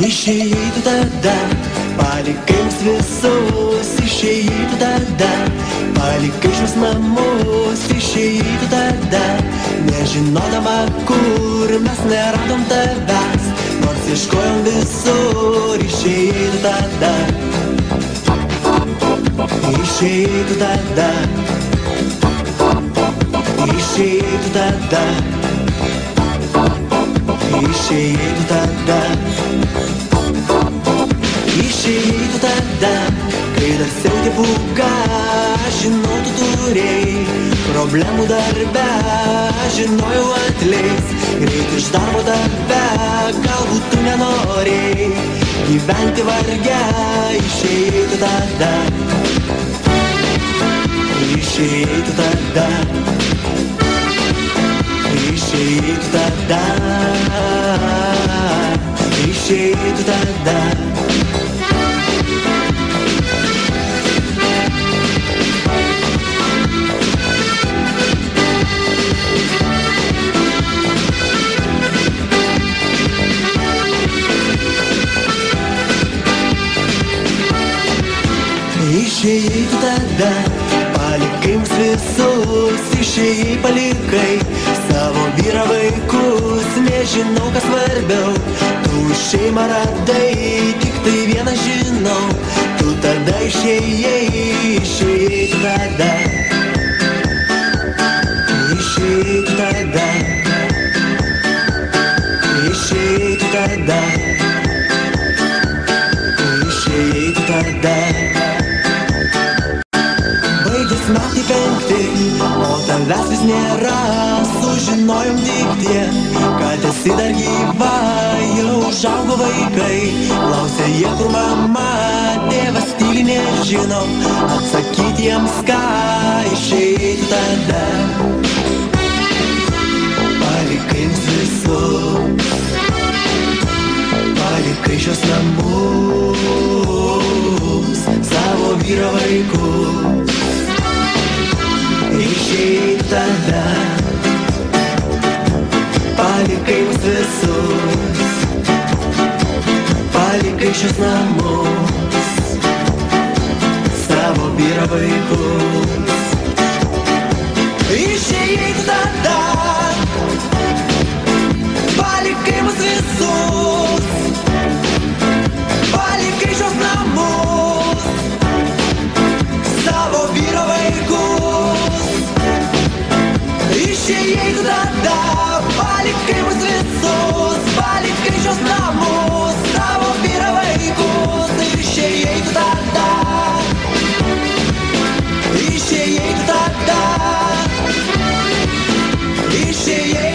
Išėjai tu tada, palikai mus visus. Išėjai tu tada, palikai šios namus. Išėjai tu tada, nežinodama kur mes neradom tavęs, nors ieškojom visur. Išėjai tu tada, išėjai tu tada, išėjai tu tada, išėjai tu tada, išėjai tu tada, kai dar siautė pūga. Žinau, tu turėjai problemų darbe, žinojau atleis greit iš darbo tave. Galbūt tu nenorėjai gyventi varge. Išėjai tu tada, išėjai tu tada, išėjai tu tada, išėjai tu tada. Išėjai tu tada, palikai mus visus. Išėjai, palikai savo vyrą, vaikus. Nežinau, kas svarbiau, tu šeimą radai, tik tai vieną žinau. Tu tada išėjai, išėjai tu tada, išėjai tu tada, išėjai tu tada, išėjai tu tada. Metai 5, o tavęs vis nėra. Sužinojom tik tiek, kad esi dar gyva. Jau užaugo vaikai, klausia jie kur mama. Tėvas tyli nežino, atsakyti jiems ką. Išėjai tu tada, palikai mus visus, palikai šios namus, savo vyrą, vaikus. Išėjai tu tada, palikai mus visus, palikai šios namus, savo vyrą, vaikus. Išėjai tu tada, palikai mus visus, palikai šios namus, savo vyrą, vaikus. Išėjai tu tada, palikai mus visus, palikai šios namus, savo vyrą, vaikus. Išėjai tu tada, išėjai tu tada, išėjai.